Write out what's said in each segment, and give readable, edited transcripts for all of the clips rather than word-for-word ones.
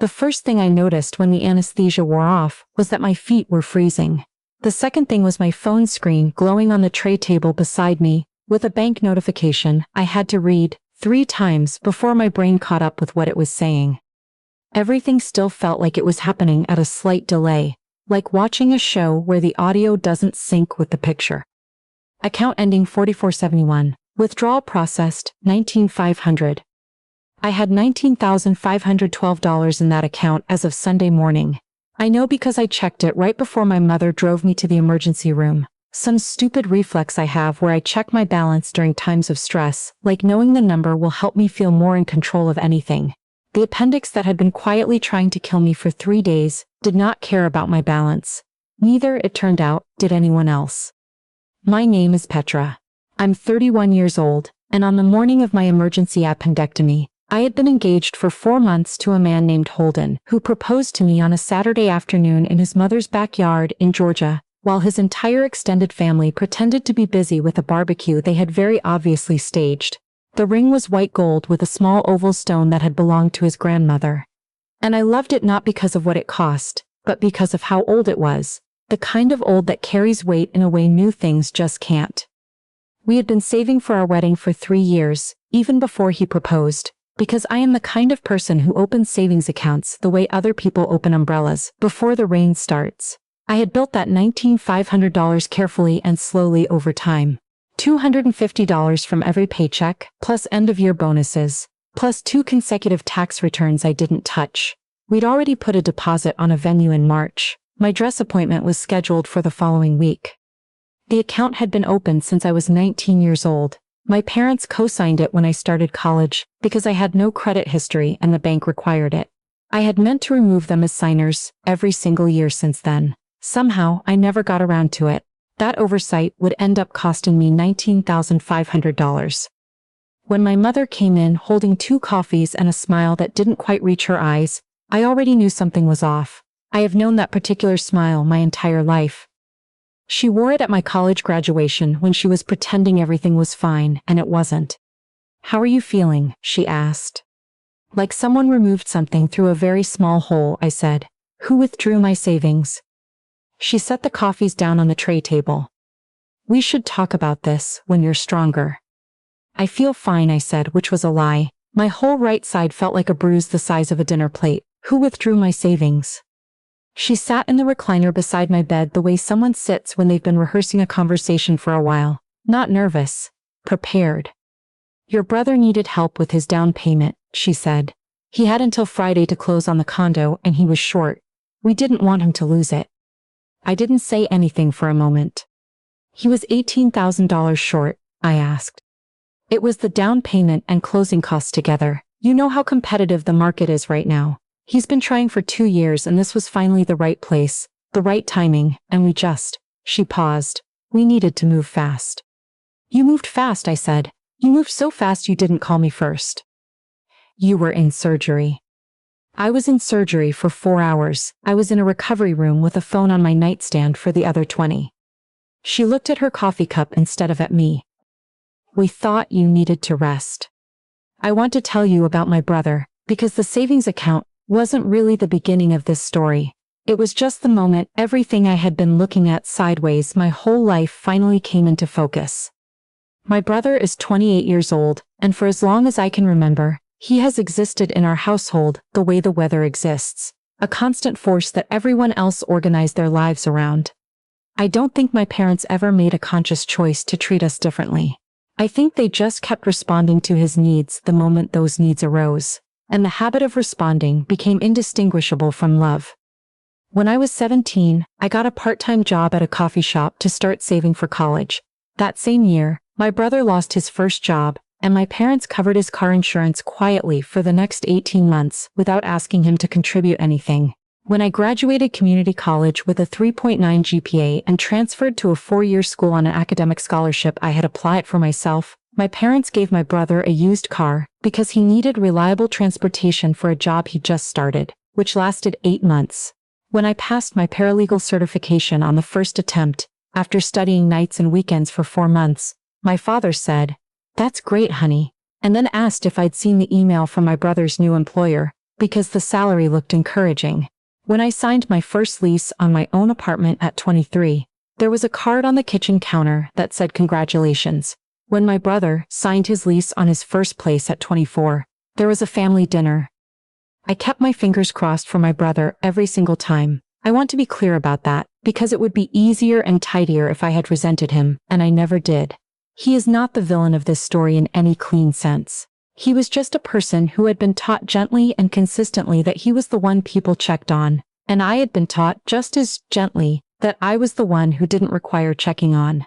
The first thing I noticed when the anesthesia wore off was that my feet were freezing. The second thing was my phone screen glowing on the tray table beside me, with a bank notification I had to read 3 times before my brain caught up with what it was saying. Everything still felt like it was happening at a slight delay, like watching a show where the audio doesn't sync with the picture. Account ending 4471. Withdrawal processed, $19,500. I had $19,512 in that account as of Sunday morning. I know because I checked it right before my mother drove me to the emergency room. Some stupid reflex I have where I check my balance during times of stress, like knowing the number will help me feel more in control of anything. The appendix that had been quietly trying to kill me for 3 days did not care about my balance. Neither, it turned out, did anyone else. My name is Petra. I'm 31 years old, and on the morning of my emergency appendectomy, I had been engaged for 4 months to a man named Holden, who proposed to me on a Saturday afternoon in his mother's backyard in Georgia, while his entire extended family pretended to be busy with a barbecue they had very obviously staged. The ring was white gold with a small oval stone that had belonged to his grandmother. And I loved it not because of what it cost, but because of how old it was, the kind of old that carries weight in a way new things just can't. We had been saving for our wedding for 3 years, even before he proposed, because I am the kind of person who opens savings accounts the way other people open umbrellas before the rain starts. I had built that $19,500 carefully and slowly over time. $250 from every paycheck, plus end-of-year bonuses, plus 2 consecutive tax returns I didn't touch. We'd already put a deposit on a venue in March. My dress appointment was scheduled for the following week. The account had been open since I was 19 years old. My parents co-signed it when I started college because I had no credit history and the bank required it. I had meant to remove them as signers every single year since then. Somehow, I never got around to it. That oversight would end up costing me $19,500. When my mother came in holding 2 coffees and a smile that didn't quite reach her eyes, I already knew something was off. I have known that particular smile my entire life. She wore it at my college graduation when she was pretending everything was fine, and it wasn't. "How are you feeling?" she asked. "Like someone removed something through a very small hole," I said. "Who withdrew my savings?" She set the coffees down on the tray table. "We should talk about this when you're stronger." "I feel fine," I said, which was a lie. My whole right side felt like a bruise the size of a dinner plate. "Who withdrew my savings?" She sat in the recliner beside my bed the way someone sits when they've been rehearsing a conversation for a while. Not nervous. Prepared. "Your brother needed help with his down payment," she said. "He had until Friday to close on the condo and he was short. We didn't want him to lose it." I didn't say anything for a moment. "He was $18,000 short?" I asked. "It was the down payment and closing costs together. You know how competitive the market is right now. He's been trying for 2 years and this was finally the right place, the right timing, and she paused. "We needed to move fast." "You moved fast," I said. "You moved so fast you didn't call me first." "You were in surgery." I was in surgery for 4 hours. I was in a recovery room with a phone on my nightstand for the other 20. She looked at her coffee cup instead of at me. "We thought you needed to rest. I want to tell you about my brother, because the savings account wasn't really the beginning of this story. It was just the moment everything I had been looking at sideways my whole life finally came into focus. My brother is 28 years old, and for as long as I can remember, he has existed in our household the way the weather exists, a constant force that everyone else organized their lives around. I don't think my parents ever made a conscious choice to treat us differently. I think they just kept responding to his needs the moment those needs arose, and the habit of responding became indistinguishable from love. When I was 17, I got a part-time job at a coffee shop to start saving for college. That same year, my brother lost his first job, and my parents covered his car insurance quietly for the next 18 months without asking him to contribute anything. When I graduated community college with a 3.9 GPA and transferred to a 4-year school on an academic scholarship I had applied for myself, my parents gave my brother a used car because he needed reliable transportation for a job he just started, which lasted 8 months. When I passed my paralegal certification on the first attempt, after studying nights and weekends for 4 months, my father said, "That's great, honey," and then asked if I'd seen the email from my brother's new employer, because the salary looked encouraging. When I signed my first lease on my own apartment at 23, there was a card on the kitchen counter that said congratulations. When my brother signed his lease on his first place at 24, there was a family dinner. I kept my fingers crossed for my brother every single time. I want to be clear about that, because it would be easier and tidier if I had resented him, and I never did. He is not the villain of this story in any clean sense. He was just a person who had been taught gently and consistently that he was the one people checked on, and I had been taught just as gently that I was the one who didn't require checking on.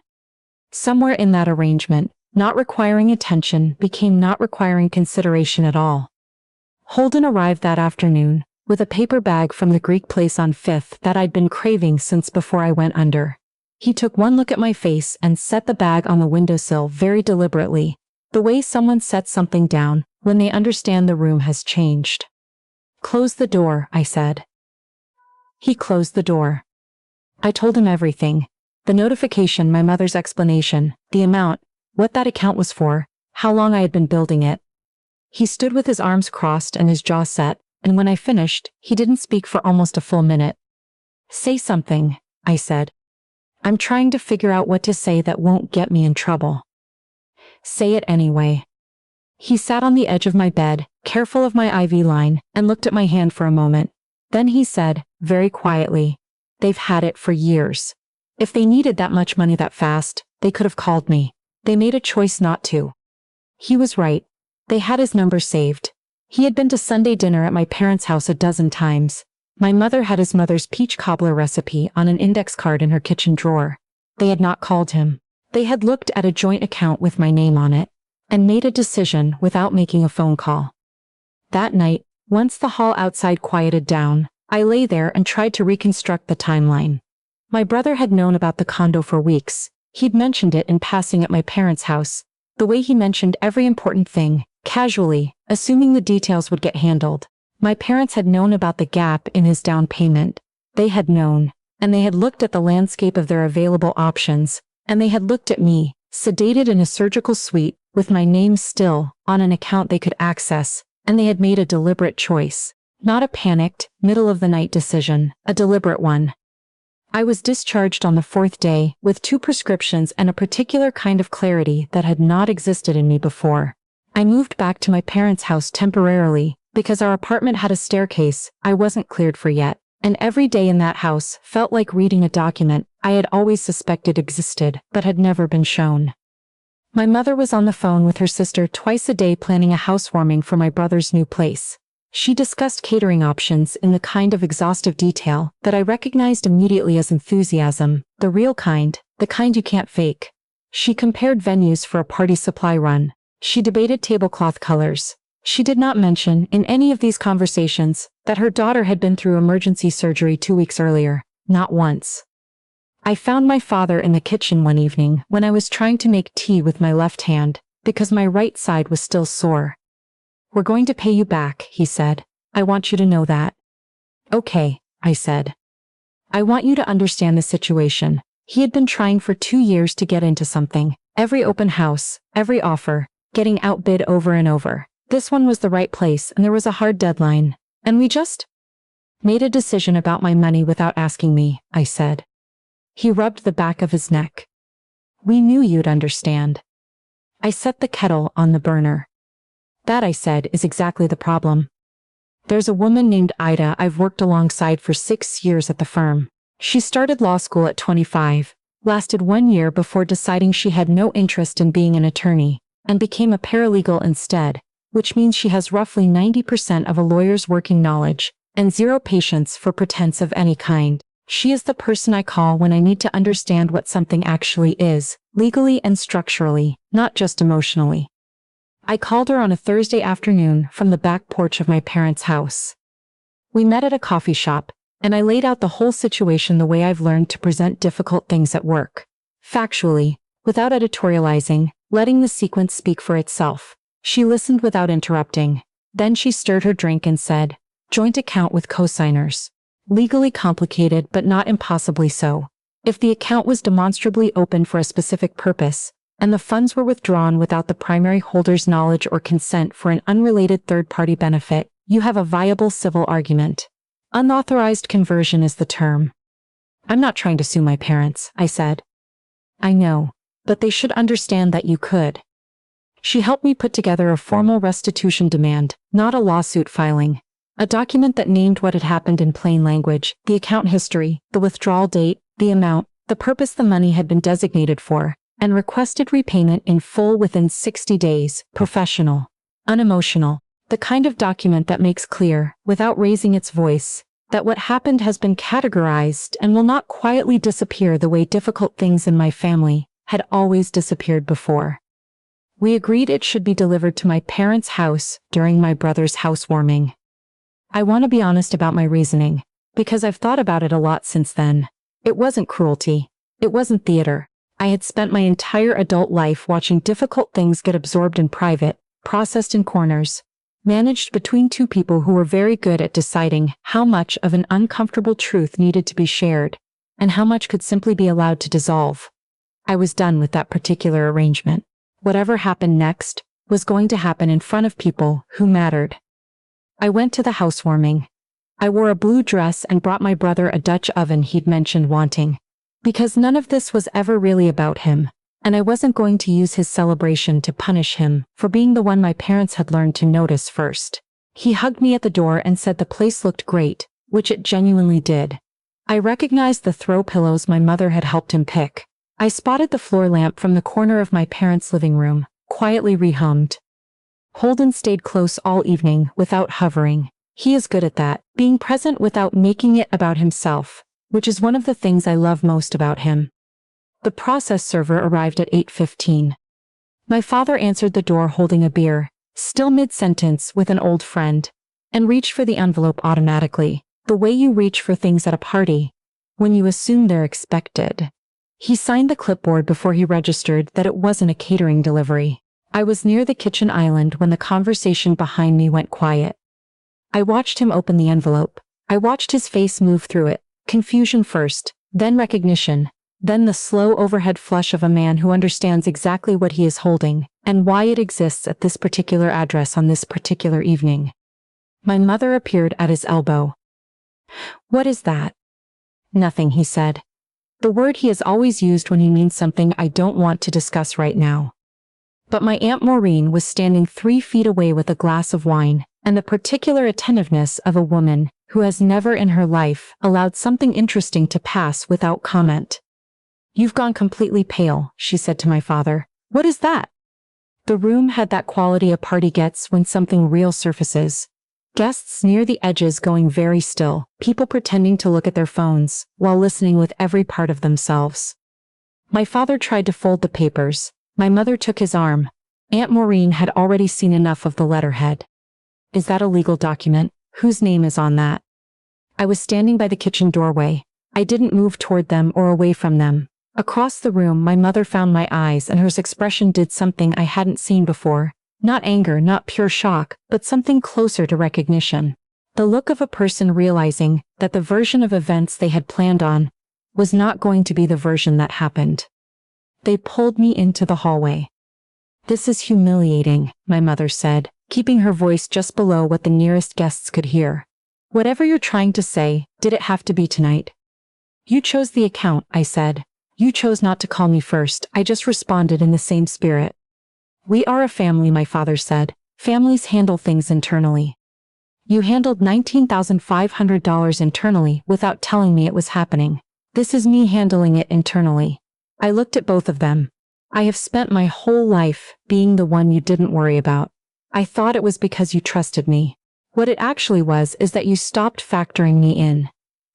Somewhere in that arrangement, not requiring attention became not requiring consideration at all. Holden arrived that afternoon, with a paper bag from the Greek place on Fifth that I'd been craving since before I went under. He took one look at my face and set the bag on the windowsill very deliberately, the way someone sets something down when they understand the room has changed. "Close the door," I said. He closed the door. I told him everything. The notification, my mother's explanation, the amount, what that account was for, how long I had been building it. He stood with his arms crossed and his jaw set, and when I finished, he didn't speak for almost a full minute. "Say something," I said. "I'm trying to figure out what to say that won't get me in trouble." "Say it anyway." He sat on the edge of my bed, careful of my IV line, and looked at my hand for a moment. Then he said, very quietly, "They've had it for years. If they needed that much money that fast, they could have called me. They made a choice not to." He was right. They had his number saved. He had been to Sunday dinner at my parents' house a dozen times. My mother had his mother's peach cobbler recipe on an index card in her kitchen drawer. They had not called him. They had looked at a joint account with my name on it, and made a decision without making a phone call. That night, once the hall outside quieted down, I lay there and tried to reconstruct the timeline. My brother had known about the condo for weeks. He'd mentioned it in passing at my parents' house, the way he mentioned every important thing, casually, assuming the details would get handled. My parents had known about the gap in his down payment. They had known, and they had looked at the landscape of their available options, and they had looked at me, sedated in a surgical suite, with my name still on an account they could access, and they had made a deliberate choice. Not a panicked, middle-of-the-night decision, a deliberate one. I was discharged on the 4th day, with 2 prescriptions and a particular kind of clarity that had not existed in me before. I moved back to my parents' house temporarily, because our apartment had a staircase I wasn't cleared for yet, and every day in that house felt like reading a document I had always suspected existed, but had never been shown. My mother was on the phone with her sister twice a day planning a housewarming for my brother's new place. She discussed catering options in the kind of exhaustive detail that I recognized immediately as enthusiasm, the real kind, the kind you can't fake. She compared venues for a party supply run. She debated tablecloth colors. She did not mention, in any of these conversations, that her daughter had been through emergency surgery 2 weeks earlier. Not once. I found my father in the kitchen one evening when I was trying to make tea with my left hand, because my right side was still sore. "We're going to pay you back," he said. "I want you to know that." "Okay," I said. "I want you to understand the situation." He had been trying for 2 years to get into something. Every open house, every offer, getting outbid over and over. This one was the right place and there was a hard deadline. And we just made a decision about my money without asking me, I said. He rubbed the back of his neck. "We knew you'd understand." I set the kettle on the burner. "That," I said, "is exactly the problem. There's a woman named Ida I've worked alongside for 6 years at the firm. She started law school at 25, lasted 1 year before deciding she had no interest in being an attorney, and became a paralegal instead, which means she has roughly 90% of a lawyer's working knowledge, and 0 patience for pretense of any kind. She is the person I call when I need to understand what something actually is, legally and structurally, not just emotionally." I called her on a Thursday afternoon from the back porch of my parents' house. We met at a coffee shop, and I laid out the whole situation the way I've learned to present difficult things at work. Factually, without editorializing, letting the sequence speak for itself. She listened without interrupting. Then she stirred her drink and said, "Joint account with cosigners. Legally complicated but not impossibly so. If the account was demonstrably open for a specific purpose, and the funds were withdrawn without the primary holder's knowledge or consent for an unrelated third-party benefit, You have a viable civil argument. Unauthorized conversion is the term. I'm not trying to sue my parents, I said. I know, but they should understand that you could. She helped me put together a formal restitution demand, not a lawsuit filing. A document that named what had happened in plain language, the account history, the withdrawal date, the amount, the purpose the money had been designated for, and requested repayment in full within 60 days, professional, unemotional, the kind of document that makes clear, without raising its voice, that what happened has been categorized and will not quietly disappear the way difficult things in my family had always disappeared before. We agreed it should be delivered to my parents' house during my brother's housewarming. I want to be honest about my reasoning, because I've thought about it a lot since then. It wasn't cruelty. It wasn't theater. I had spent my entire adult life watching difficult things get absorbed in private, processed in corners, managed between two people who were very good at deciding how much of an uncomfortable truth needed to be shared, and how much could simply be allowed to dissolve. I was done with that particular arrangement. Whatever happened next was going to happen in front of people who mattered. I went to the housewarming. I wore a blue dress and brought my brother a Dutch oven he'd mentioned wanting. Because none of this was ever really about him, and I wasn't going to use his celebration to punish him for being the one my parents had learned to notice first. He hugged me at the door and said the place looked great, which it genuinely did. I recognized the throw pillows my mother had helped him pick. I spotted the floor lamp from the corner of my parents' living room, quietly rehummed. Holden stayed close all evening without hovering. He is good at that, being present without making it about himself, which is one of the things I love most about him. The process server arrived at 8:15. My father answered the door holding a beer, still mid-sentence with an old friend, and reached for the envelope automatically, the way you reach for things at a party, when you assume they're expected. He signed the clipboard before he registered that it wasn't a catering delivery. I was near the kitchen island when the conversation behind me went quiet. I watched him open the envelope. I watched his face move through it, confusion first, then recognition, then the slow overhead flush of a man who understands exactly what he is holding, and why it exists at this particular address on this particular evening. My mother appeared at his elbow. "What is that?" "Nothing," he said. The word he has always used when he means something I don't want to discuss right now. But my Aunt Maureen was standing 3 feet away with a glass of wine, and the particular attentiveness of a woman who has never in her life allowed something interesting to pass without comment. "You've gone completely pale," she said to my father. "What is that?" The room had that quality a party gets when something real surfaces. Guests near the edges going very still, people pretending to look at their phones, while listening with every part of themselves. My father tried to fold the papers. My mother took his arm. Aunt Maureen had already seen enough of the letterhead. "Is that a legal document? Whose name is on that?" I was standing by the kitchen doorway. I didn't move toward them or away from them. Across the room, my mother found my eyes, and her expression did something I hadn't seen before. Not anger, not pure shock, but something closer to recognition. The look of a person realizing that the version of events they had planned on was not going to be the version that happened. They pulled me into the hallway. "This is humiliating," my mother said, keeping her voice just below what the nearest guests could hear. "Whatever you're trying to say, did it have to be tonight?" "You chose the account," I said. "You chose not to call me first." I just responded in the same spirit. "We are a family," my father said. "Families handle things internally. You handled $19,500 internally without telling me it was happening. This is me handling it internally." I looked at both of them. "I have spent my whole life being the one you didn't worry about. I thought it was because you trusted me. What it actually was is that you stopped factoring me in.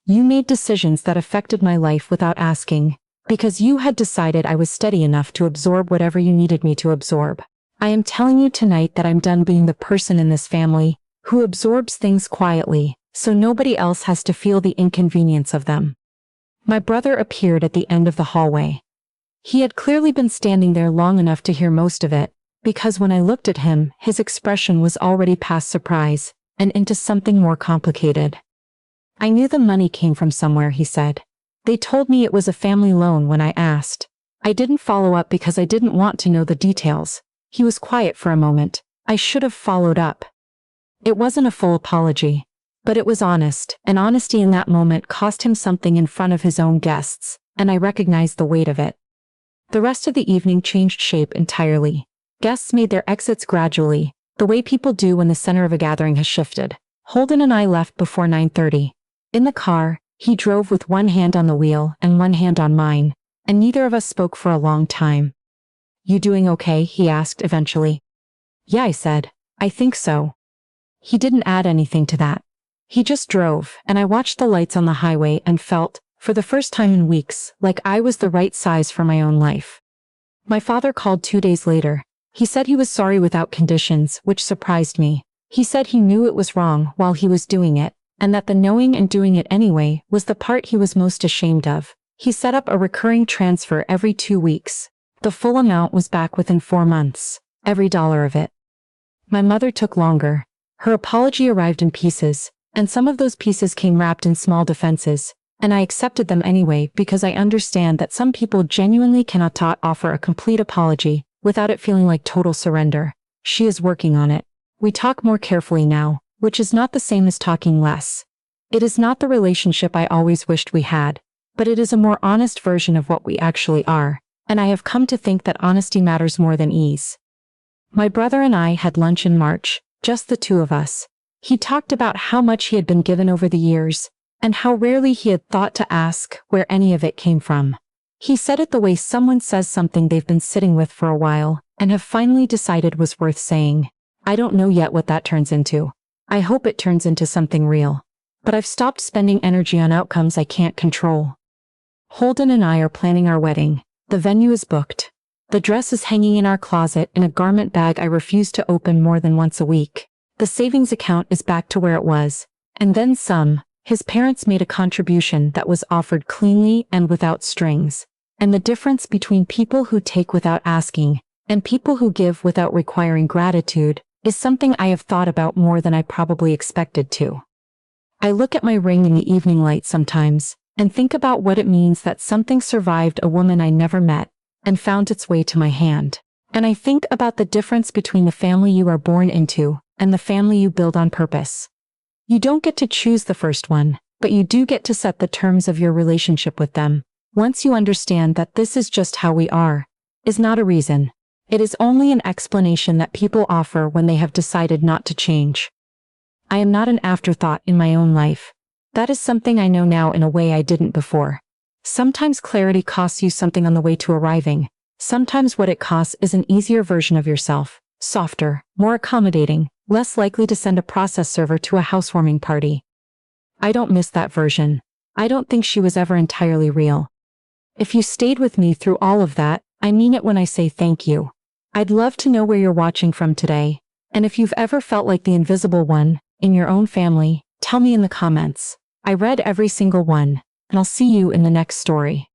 You made decisions that affected my life without asking, because you had decided I was steady enough to absorb whatever you needed me to absorb. I am telling you tonight that I'm done being the person in this family who absorbs things quietly, so nobody else has to feel the inconvenience of them." My brother appeared at the end of the hallway. He had clearly been standing there long enough to hear most of it, because when I looked at him, his expression was already past surprise, and into something more complicated. "I knew the money came from somewhere," he said. "They told me it was a family loan when I asked. I didn't follow up because I didn't want to know the details." He was quiet for a moment. "I should have followed up." It wasn't a full apology, but it was honest, and honesty in that moment cost him something in front of his own guests, and I recognized the weight of it. The rest of the evening changed shape entirely. Guests made their exits gradually, the way people do when the center of a gathering has shifted. Holden and I left before 9:30. In the car, he drove with one hand on the wheel and one hand on mine, and neither of us spoke for a long time. "You doing okay?" he asked eventually. "Yeah," I said. "I think so." He didn't add anything to that. He just drove, and I watched the lights on the highway and felt, for the first time in weeks, like I was the right size for my own life. My father called 2 days later. He said he was sorry without conditions, which surprised me. He said he knew it was wrong while he was doing it, and that the knowing and doing it anyway was the part he was most ashamed of. He set up a recurring transfer every 2 weeks. The full amount was back within 4 months, every dollar of it. My mother took longer. Her apology arrived in pieces, and some of those pieces came wrapped in small defenses, and I accepted them anyway because I understand that some people genuinely cannot offer a complete apology without it feeling like total surrender. She is working on it. We talk more carefully now, which is not the same as talking less. It is not the relationship I always wished we had, but it is a more honest version of what we actually are, and I have come to think that honesty matters more than ease. My brother and I had lunch in March, just the two of us. He talked about how much he had been given over the years, and how rarely he had thought to ask where any of it came from. He said it the way someone says something they've been sitting with for a while, and have finally decided was worth saying. I don't know yet what that turns into. I hope it turns into something real. But I've stopped spending energy on outcomes I can't control. Holden and I are planning our wedding. The venue is booked. The dress is hanging in our closet in a garment bag I refuse to open more than once a week. The savings account is back to where it was, and then some. His parents made a contribution that was offered cleanly and without strings. And the difference between people who take without asking and people who give without requiring gratitude is something I have thought about more than I probably expected to. I look at my ring in the evening light sometimes and think about what it means that something survived a woman I never met and found its way to my hand. And I think about the difference between the family you are born into and the family you build on purpose. You don't get to choose the first one, but you do get to set the terms of your relationship with them. Once you understand that this is just how we are, is not a reason. It is only an explanation that people offer when they have decided not to change. I am not an afterthought in my own life. That is something I know now in a way I didn't before. Sometimes clarity costs you something on the way to arriving. Sometimes what it costs is an easier version of yourself, softer, more accommodating, less likely to send a process server to a housewarming party. I don't miss that version. I don't think she was ever entirely real. If you stayed with me through all of that, I mean it when I say thank you. I'd love to know where you're watching from today, and if you've ever felt like the invisible one in your own family, tell me in the comments. I read every single one, and I'll see you in the next story.